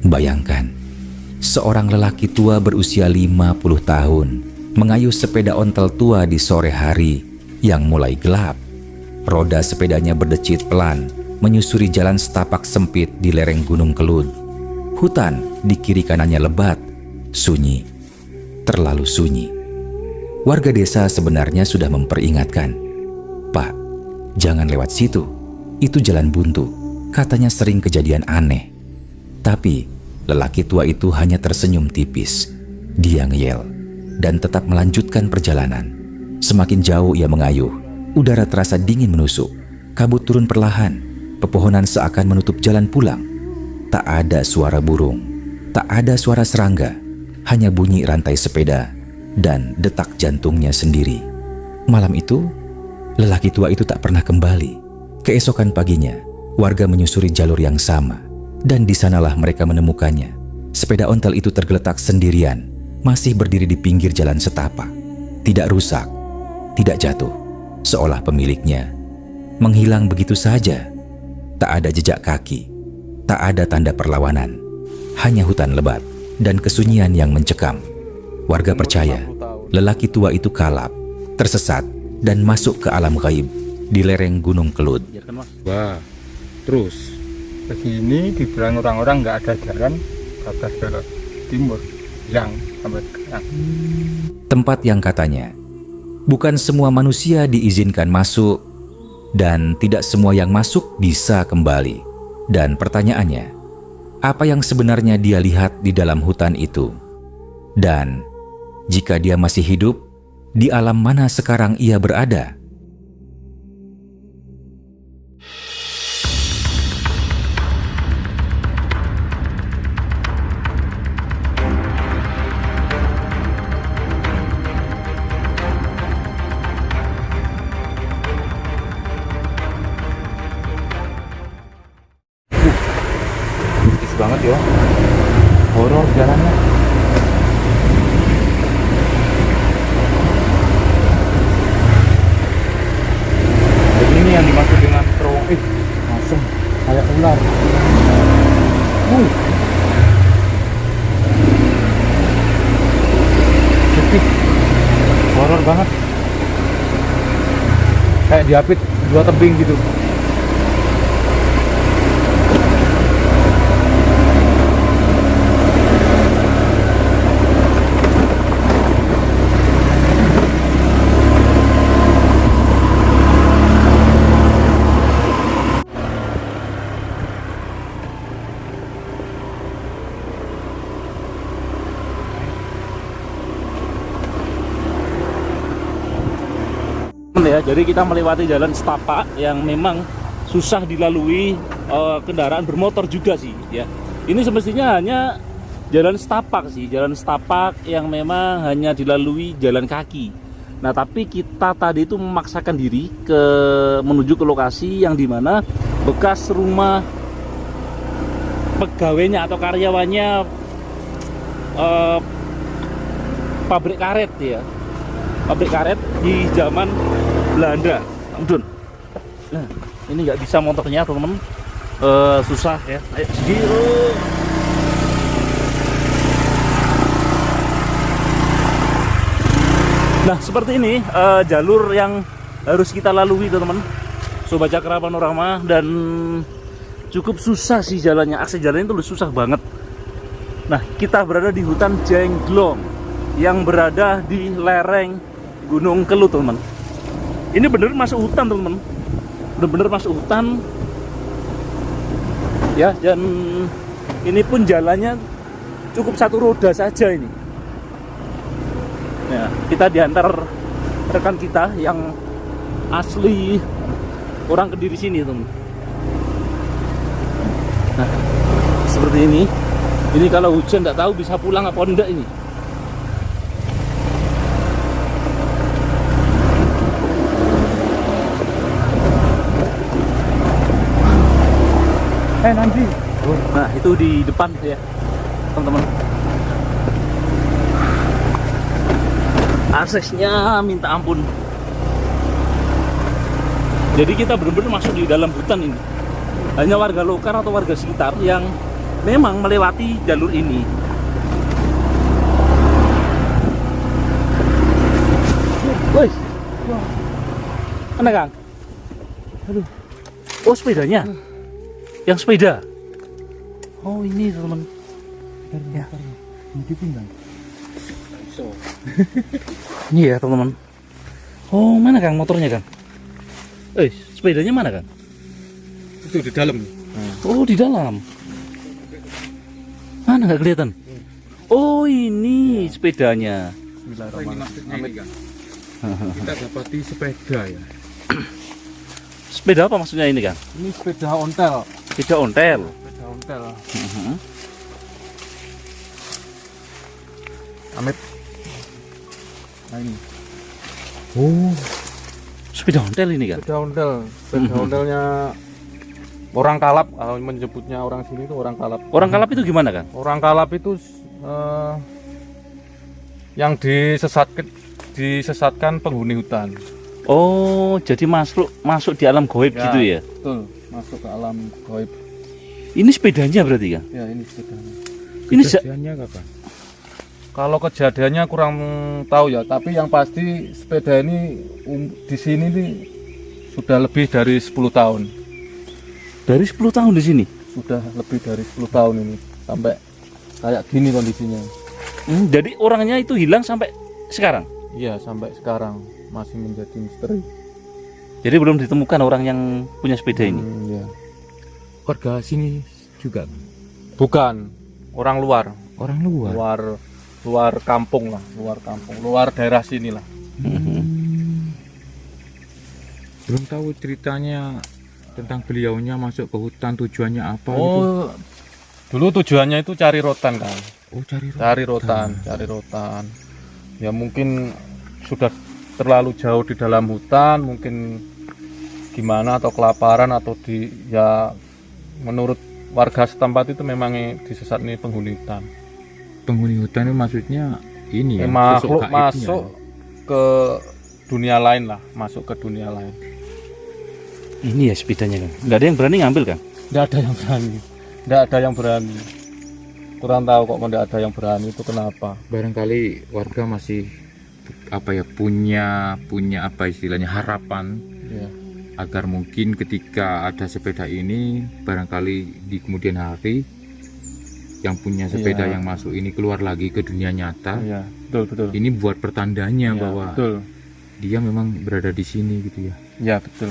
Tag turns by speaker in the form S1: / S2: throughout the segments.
S1: Bayangkan, seorang lelaki tua berusia 50 tahun mengayuh sepeda ontel tua di sore hari yang mulai gelap. Roda sepedanya berdecit pelan menyusuri jalan setapak sempit di lereng Gunung Kelud. Hutan di kiri kanannya lebat, sunyi, terlalu sunyi. Warga desa sebenarnya sudah memperingatkan, "Pak, jangan lewat situ, itu jalan buntu, katanya sering kejadian aneh." Tapi lelaki tua itu hanya tersenyum tipis. Dia ngeyel dan tetap melanjutkan perjalanan. Semakin jauh ia mengayuh, udara terasa dingin menusuk. Kabut turun perlahan, pepohonan seakan menutup jalan pulang. Tak ada suara burung, tak ada suara serangga, hanya bunyi rantai sepeda dan detak jantungnya sendiri. Malam itu, lelaki tua itu tak pernah kembali. Keesokan paginya, warga menyusuri jalur yang sama, dan di sanalah mereka menemukannya. Sepeda ontel itu tergeletak sendirian, masih berdiri di pinggir jalan setapak. Tidak rusak, tidak jatuh, seolah pemiliknya menghilang begitu saja. Tak ada jejak kaki, tak ada tanda perlawanan, hanya hutan lebat dan kesunyian yang mencekam. Warga percaya lelaki tua itu kalap, tersesat, dan masuk ke alam gaib di lereng Gunung Kelud.
S2: Wah, terus ke sini dibilang orang-orang nggak ada jalan ke atas ke timur yang sampai sekarang.
S1: Tempat yang katanya bukan semua manusia diizinkan masuk dan tidak semua yang masuk bisa kembali. Dan pertanyaannya, apa yang sebenarnya dia lihat di dalam hutan itu? Dan jika dia masih hidup, di alam mana sekarang ia berada?
S2: Banget ya, horor jalannya. Jadi ini yang dimaksud dengan terowongan, langsung kayak ular. Sepi, horor banget, kayak diapit dua tebing gitu. Ya, jadi kita melewati jalan setapak yang memang susah dilalui kendaraan bermotor juga sih ya. Ini semestinya hanya jalan setapak sih, jalan setapak yang memang hanya dilalui jalan kaki. Nah, tapi kita tadi itu memaksakan diri menuju ke lokasi yang dimana bekas rumah pegawainya atau karyawannya pabrik karet ya. Pabrik karet di zaman Belanda. Ampun. Nah, ini nggak bisa motornya teman-teman, susah ya. Ayo sendiri. Nah, seperti ini jalur yang harus kita lalui teman-teman, Sobat Cakra Panorama, dan cukup susah sih jalannya. Akses jalannya itu susah banget. Nah, kita berada di hutan Jenglong yang berada di lereng Gunung Kelud teman-teman. Ini bener masuk hutan teman-teman, bener-bener masuk hutan ya. Dan ini pun jalannya cukup satu roda saja ini ya. Kita diantar rekan kita yang asli orang Kediri sini teman. Nah, seperti ini kalau hujan nggak tahu bisa pulang apa enggak ini. Nanti. Nah, itu di depan ya, teman-teman. Aksesnya minta ampun. Jadi kita benar-benar masuk di dalam hutan ini. Hanya warga lokal atau warga sekitar yang memang melewati jalur ini. Woi, mana Kang? Aduh, oh sepedanya, yang sepeda. Oh ini teman. Ya. Ini ya teman-teman. Oh mana Kang motornya Kang? Sepedanya mana Kang?
S3: Itu di dalam.
S2: Oh di dalam. Mana nggak kelihatan? Oh ini sepedanya.
S3: Apa ini maksudnya ini kan? Kita dapati sepeda ya.
S2: Sepeda apa maksudnya ini Kang?
S3: Ini sepeda ontel.
S2: Sepeda ontel.
S3: Sepeda ontel. Amit. Nah ini.
S2: Oh, sepeda ontel ini Kang?
S3: Sepeda ontel. Sepeda ontelnya orang kalap. Kalau menyebutnya orang sini itu orang kalap.
S2: Orang kalap itu gimana Kang?
S3: Orang kalap itu yang disesatkan penghuni hutan.
S2: Oh, jadi masuk di alam gaib gitu ya?
S3: Betul, masuk ke alam gaib.
S2: Ini sepedanya berarti Kang?
S3: Ya, ini sepedanya.
S2: Ini
S3: Kejadiannya kapan? Kalau kejadiannya kurang tahu ya, tapi yang pasti sepeda ini di sini nih sudah lebih dari 10 tahun.
S2: dari 10 tahun di sini.
S3: Sudah lebih dari 10 tahun ini sampai kayak gini kondisinya.
S2: Jadi orangnya itu hilang sampai sekarang.
S3: Iya, sampai sekarang masih menjadi misteri.
S2: Jadi belum ditemukan orang yang punya sepeda ini.
S3: Iya.
S4: Warga sini juga,
S3: Bukan orang luar,
S4: orang luar.
S3: luar kampung lah, luar daerah sini lah.
S4: Belum tahu ceritanya tentang beliaunya masuk ke hutan, tujuannya apa gitu.
S3: Oh, dulu tujuannya itu cari rotan kan.
S4: Oh, cari
S3: Cari rotan. Ya mungkin sudah terlalu jauh di dalam hutan, mungkin gimana atau kelaparan atau ya menurut warga setempat itu memang disesat nih penghuni hutan.
S4: Penghuni hutan itu maksudnya ini ya,
S3: Makhluk
S4: sosok gaibnya.
S3: masuk ke dunia lain lah, masuk ke dunia lain.
S2: Ini ya sepedanya Kang. Nggak ada yang berani ngambil Kang?
S3: Nggak ada yang berani. Kurang tahu kok nggak ada yang berani, itu kenapa?
S4: Barangkali warga masih punya apa istilahnya harapan
S3: Ya.
S4: agar mungkin ketika ada sepeda ini barangkali di kemudian hari yang punya sepeda
S3: Iya.
S4: yang masuk ini keluar lagi ke dunia nyata.
S3: Iya, betul.
S4: Ini buat pertandanya
S3: Iya,
S4: bahwa
S3: betul.
S4: dia memang berada di sini gitu ya.
S3: Ya, betul.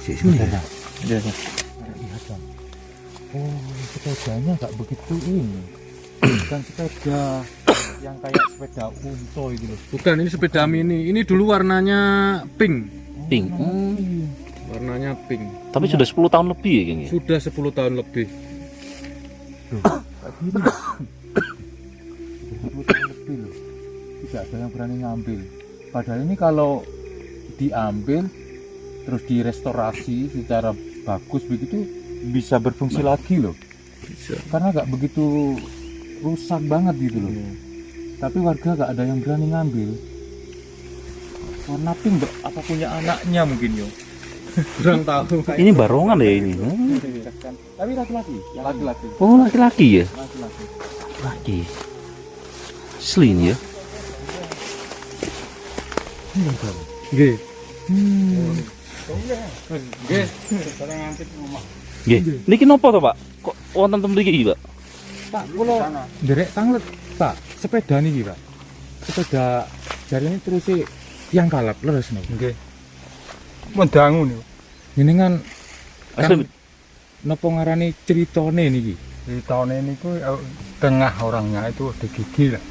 S4: Sebentar.
S3: Iya.
S4: Lihat Bang. Oh, sepedanya nggak begitu ini. Bukan sepeda yang kayak sepeda unto itu loh.
S3: Bukan, ini sepeda mini. Ini dulu warnanya pink.
S2: Pink.
S3: Warnanya pink.
S2: Tapi sudah 10 tahun lebih ya Kang?
S3: Sudah 10 tahun lebih.
S4: 10 tahun lebih loh. Tidak ada yang berani ngambil. Padahal ini kalau diambil terus direstorasi secara bagus begitu bisa berfungsi lagi loh.
S3: Bisa.
S4: Karena nggak begitu rusak banget gitu loh. Tapi warga nggak ada yang berani ngambil. Warna pink apa punya anaknya mungkin yo.
S3: Kurang tahu.
S2: Ini barongan ya ini.
S4: Tapi laki-laki.
S3: Laki-laki.
S2: Oh laki-laki ya?
S4: Laki-laki.
S2: Laki. Asli ini ya.
S3: Nggih.
S2: Nggih. Niki nopo to, Pak? Kok wonten ten mriki iki, Pak?
S4: Pak, kalau derek tanglet, Pak, sepeda nih Pak. Sepeda jarine terus yang kalap leres nih.
S3: Nggih. Mendangu nih.
S4: Jenengan
S2: Asli.
S4: kan napa ngarani ceritane niki?
S3: Di tahun ini tengah orangnya itu udah gigi lah.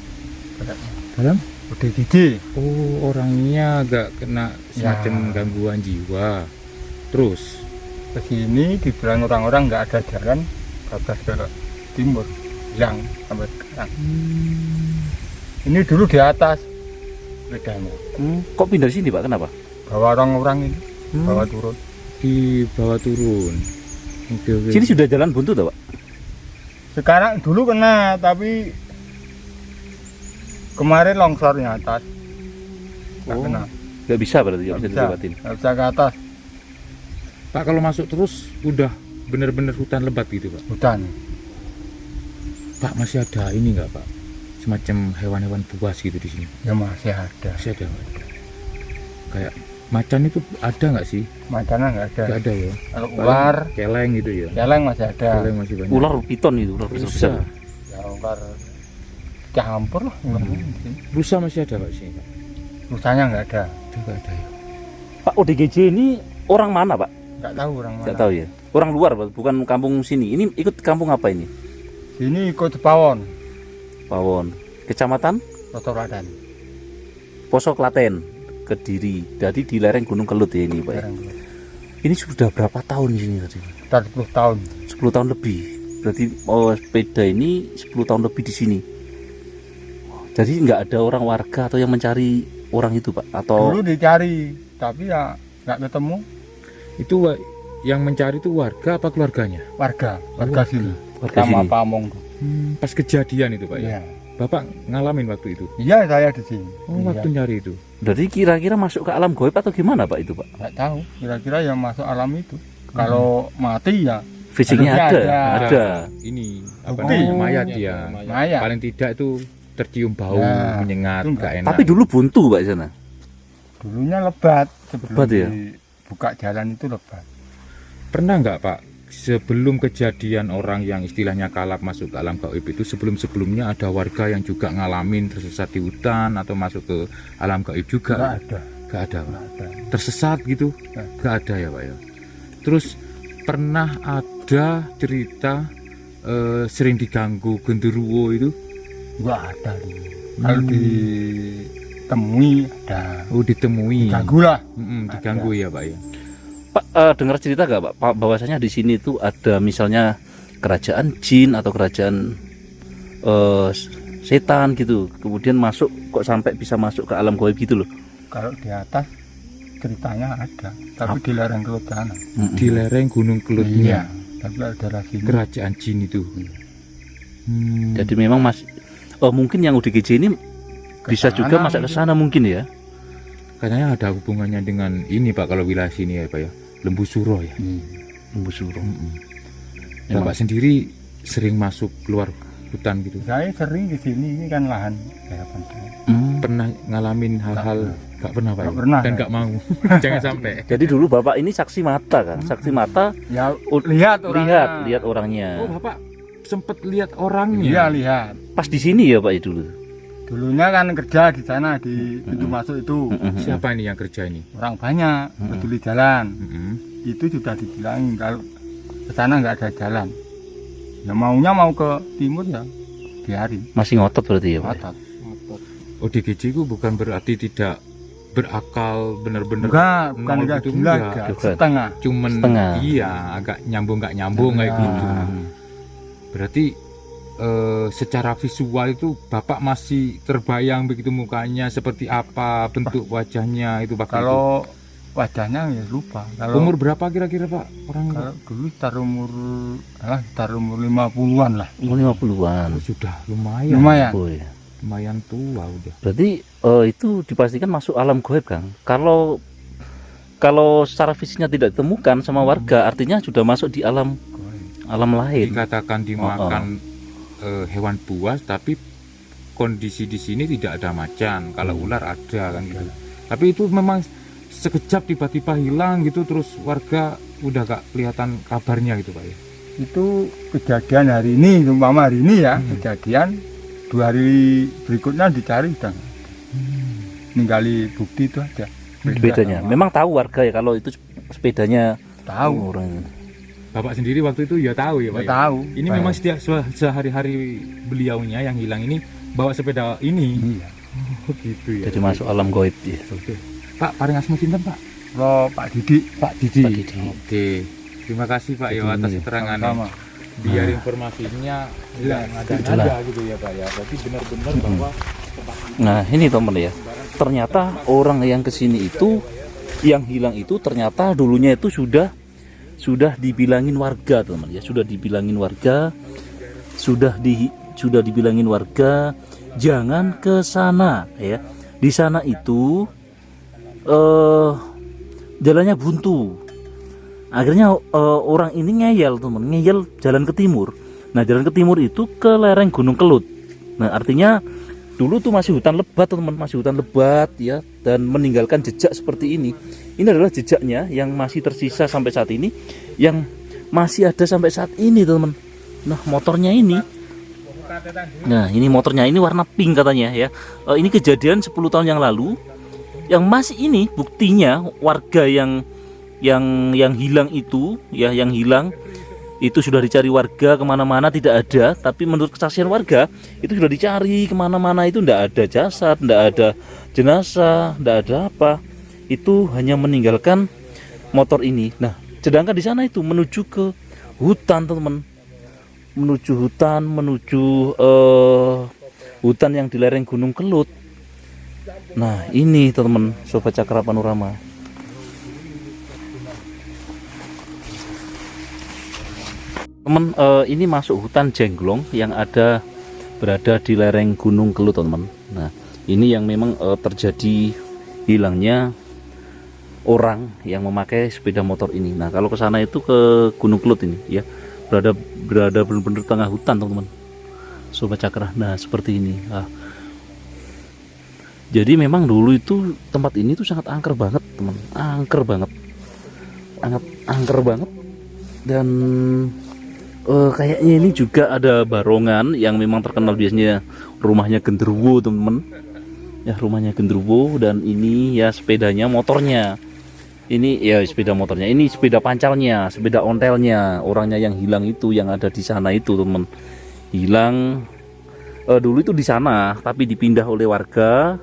S4: Dalam?
S3: Udah gigi.
S4: Oh, orangnya agak kena semacam
S3: Ya.
S4: gangguan jiwa. Terus
S3: Ke sini dibilang orang-orang nggak ada jalan ke atas ke timur. Yang sampai sekarang. Ini dulu di atas sepedanya.
S2: Kok pindah sini, Pak? Kenapa?
S3: Bawa orang-orang ini, bawa turun.
S4: dibawa turun. Oke.
S2: Sini sudah jalan buntu toh, Pak?
S3: Sekarang dulu kena, tapi kemarin longsornya atas. Nggak
S2: Oh,
S3: kena.
S2: nggak bisa berarti, nggak bisa
S3: Nggak
S2: dilewatin.
S3: Nggak bisa ke atas.
S4: Pak, kalau masuk terus udah bener-bener hutan lebat gitu Pak.
S3: Hutan.
S4: Pak, masih ada ini nggak Pak? Semacam hewan-hewan buas gitu di sini.
S5: Ya masih ada.
S4: Masih ada Pak? Kayak macan itu ada nggak sih?
S5: Macannya nggak ada.
S4: Nggak ada ya.
S5: Kalau ular,
S4: Keleng gitu ya.
S5: keleng masih ada.
S4: Keleng masih banyak.
S2: Ular piton itu, ular piton besar.
S4: Rusa.
S5: Ya ular campur lah.
S4: Rusa masih ada Pak sini Pak?
S5: Rusanya nggak ada.
S4: Itu nggak ada ya.
S2: Pak, ODGJ ini orang mana, Pak?
S5: Nggak tahu orang mana.
S2: Nggak tahu ya. Orang luar, Pak, bukan kampung sini. Ini ikut kampung apa ini?
S5: Ini ikut Pawon,
S2: Pawon. Kecamatan
S5: Rotoradan.
S2: Poso Klaten, Kediri. Jadi di lereng Gunung Kelut ya ini, Pak. Ya? Ini sudah berapa tahun di sini tadi?
S5: Sekitar 10 tahun.
S2: 10 tahun lebih. Berarti sepeda ini 10 tahun lebih di sini. Jadi nggak ada orang warga atau yang mencari orang itu, Pak? Atau
S5: Dulu dicari, tapi ya nggak ketemu.
S4: Itu yang mencari itu warga apa keluarganya?
S5: Warga
S4: Warga.
S5: sini.
S2: warga
S5: Sama
S2: sini?
S5: Pamong.
S4: Pas kejadian itu Pak ya?
S5: Iya.
S4: Bapak ngalamin waktu itu?
S5: Iya, saya di sini.
S4: Oh,
S5: Iya.
S4: waktu nyari itu?
S2: Jadi kira-kira masuk ke alam gaib atau gimana, Pak, itu, Pak?
S5: Nggak tahu. Kira-kira yang masuk alam itu. Kalau mati ya
S2: Fisiknya
S5: Harusnya
S2: ada.
S4: Ini apa
S5: Bukti.
S4: namanya, mayat ya.
S5: mayat.
S4: Paling tidak itu tercium bau
S5: Nah,
S4: menyengat,
S5: itu
S4: gak enak.
S2: Tapi dulu buntu, Pak, di sana.
S5: Dulunya lebat. Sebelum
S2: Lebat ya?
S5: dibuka jalan itu lebat.
S4: Pernah nggak Pak, sebelum kejadian orang yang istilahnya kalap masuk ke alam gaib itu, sebelum-sebelumnya ada warga yang juga ngalamin tersesat di hutan atau masuk ke alam gaib juga?
S5: Nggak ada.
S4: Gak ada Pak.
S5: Nggak ada.
S4: Tersesat gitu?
S5: Nggak.
S4: Gak ada ya Pak ya. Terus pernah ada cerita sering diganggu genderuwo itu?
S5: Nggak ada dulu. Kalau ditemui ada.
S4: Oh, ditemui.
S5: Diganggu lah.
S4: Diganggu ya Pak ya.
S2: Pak, dengar cerita gak, Pak, bahwasanya di sini itu ada misalnya kerajaan jin atau kerajaan setan gitu. Kemudian masuk, kok sampai bisa masuk ke alam gaib gitu loh.
S5: Kalau di atas ceritanya ada. Tapi di lereng Kelut sana.
S4: Di lereng Gunung Kelutnya.
S5: Tapi ada lagi.
S4: Kerajaan jin itu.
S2: Jadi memang mungkin yang ODGJ ini bisa
S5: Kesana
S2: juga masuk ke
S5: mungkin.
S2: sana mungkin ya.
S4: Katanya ada hubungannya dengan ini Pak, kalau wilayah sini ya Pak ya, Lembu Suro ya.
S2: Lembu Suro.
S4: Bapak sendiri sering masuk keluar hutan gitu.
S5: Saya sering di sini, ini kan lahan harapan saya.
S4: Pernah ngalamin hal-hal gak pernah Pak?
S5: Nggak
S4: ya?
S5: pernah,
S4: Dan
S5: ya.
S4: gak mau. Jangan sampai.
S2: Jadi dulu Bapak ini saksi mata kan, saksi mata
S5: Ya lihat orangnya.
S2: lihat orangnya.
S4: Oh, Bapak sempet lihat orangnya.
S5: Iya lihat.
S2: Pas di sini ya, Pak, ya dulu.
S5: Dulunya kan kerja di sana di pintu masuk itu.
S4: Siapa ini yang kerja ini?
S5: Orang banyak peduli jalan.
S4: Mm-mm.
S5: Itu sudah dibilangin kalau ke sana nggak ada jalan. Ya maunya mau ke timur ya biarin.
S2: Masih ngotot berarti ya, Pak.
S5: Ngotot.
S4: ODGJ itu bukan berarti tidak berakal benar-benar.
S5: Enggak, bukan
S4: nol
S5: enggak
S4: gitu,
S5: gila,
S4: enggak.
S5: enggak.
S2: Bukan.
S5: Setengah.
S4: Cuman
S2: Setengah.
S4: iya agak nyambung nggak nyambung kayak
S5: Nah.
S4: gitu. Berarti secara visual itu Bapak masih terbayang begitu mukanya seperti apa, bentuk wajahnya itu Pak?
S5: Kalau wajahnya ya lupa. Kalau
S4: Umur berapa kira-kira Pak orang?
S5: kalau dulu sekitar umur 50-an lah.
S2: Umur 50-an.
S4: Oh, sudah lumayan.
S5: Lumayan.
S2: Oh, ya.
S4: Lumayan tua udah.
S2: Berarti itu dipastikan masuk alam gaib, Kang. Kalau secara fisiknya tidak ditemukan sama warga, artinya sudah masuk di alam lain.
S4: Dikatakan dimakan hewan buas, tapi kondisi di sini tidak ada macan. Kalau ular ada kan gitu. Tapi itu memang sekejap tiba-tiba hilang gitu, terus warga udah gak kelihatan kabarnya gitu Pak ya.
S5: Itu kejadian hari ini, umpama hari ini ya, kejadian 2 hari berikutnya dicari udah nggak ada. Ninggali bukti itu aja.
S2: Bedanya. Memang tahu warga ya kalau itu sepedanya
S5: Tahu.
S2: orang.
S4: Bapak sendiri waktu itu ya tahu ya Pak.
S5: Ya,
S4: Ya?
S5: tahu.
S4: Ini
S5: Tahu.
S4: memang setiap sehari-hari beliaunya yang hilang ini bawa sepeda ini.
S5: Iya.
S4: Oh gitu ya.
S2: Jadi masuk alam gaib ya.
S4: Oke. Pak, paling asma sinten Pak?
S5: Kalau Pak Didi,
S4: Pak Didi.
S2: Pak Didi.
S4: Oke. Terima kasih Pak ya
S2: Didi
S4: atas
S2: ini.
S4: keterangannya.
S5: sama.
S4: Biar informasinya jelas ada gitu ya Pak ya. Berarti benar-benar bahwa
S2: Nah, ini teman ya. Ternyata orang yang kesini itu yang hilang itu ternyata dulunya itu sudah dibilangin warga, teman ya. Sudah dibilangin warga, sudah dibilangin warga jangan ke sana ya. Di sana itu jalannya buntu. Akhirnya orang ini ngeyel, teman, ngeyel jalan ke timur. Nah, jalan ke timur itu ke lereng Gunung Kelut. Nah, artinya dulu tuh masih hutan lebat, teman-teman, masih hutan lebat ya, dan meninggalkan jejak seperti ini. Ini adalah jejaknya yang masih tersisa sampai saat ini, yang masih ada sampai saat ini, teman-teman. Nah, motornya ini. Nah, ini motornya ini warna pink katanya ya. Ini kejadian 10 tahun yang lalu. Yang masih ini buktinya warga yang hilang itu ya, yang hilang itu sudah dicari warga kemana-mana tidak ada. Tapi menurut kesaksian warga itu sudah dicari kemana-mana, itu tidak ada jasad, tidak ada jenazah, tidak ada apa. Itu hanya meninggalkan motor ini. Nah, sedangkan di sana itu menuju ke hutan, teman-teman, menuju hutan yang di lereng Gunung Kelut. Nah, ini teman-teman, Sobat Cakra Panorama. Teman, ini masuk hutan Jenglong yang berada di lereng Gunung Kelut, teman-teman. Nah, ini yang memang terjadi hilangnya orang yang memakai sepeda motor ini. Nah, kalau ke sana itu ke Gunung Kelut ini ya, berada benar-benar tengah hutan, teman-teman, Sobat Cakra. Nah, seperti ini. Nah, jadi memang dulu itu tempat ini tuh sangat angker banget, teman, angker banget, dan kayaknya ini juga ada barongan yang memang terkenal, biasanya rumahnya genderuwo, teman-teman. Ya, rumahnya genderuwo, dan ini ya sepedanya, motornya. Ini ya sepeda motornya, ini sepeda pancalnya, sepeda ontelnya, orangnya yang hilang itu, yang ada di sana itu, teman. Hilang dulu itu di sana, tapi dipindah oleh warga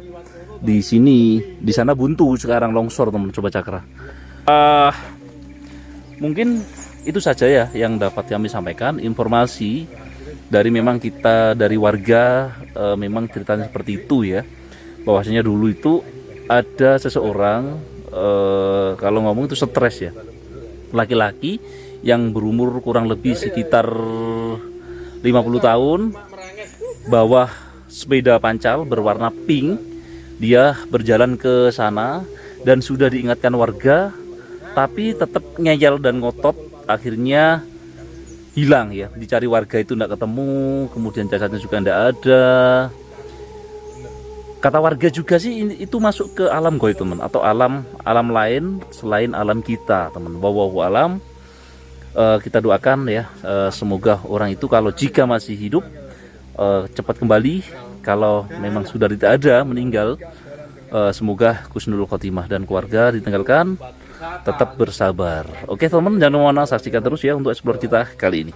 S2: di sini. Di sana buntu, sekarang longsor, teman, Sobat Cakra. Mungkin itu saja ya yang dapat kami sampaikan, informasi dari warga. Memang ceritanya seperti itu ya, bahwasanya dulu itu ada seseorang, kalau ngomong itu stres ya, laki-laki yang berumur kurang lebih sekitar 50 tahun, bawa sepeda pancal berwarna pink. Dia berjalan ke sana dan sudah diingatkan warga, tapi tetap ngeyel dan ngotot. Akhirnya hilang ya, dicari warga itu tidak ketemu, kemudian jasadnya juga tidak ada. Kata warga juga sih itu masuk ke alam gaib, teman, atau alam lain selain alam kita, teman. Wallahu alam. Kita doakan ya, semoga orang itu kalau jika masih hidup cepat kembali. Kalau memang sudah tidak ada, meninggal, semoga husnul khotimah dan keluarga ditinggalkan tetap bersabar. Oke, teman, jangan kemana-mana, saksikan terus ya untuk explore kita kali ini.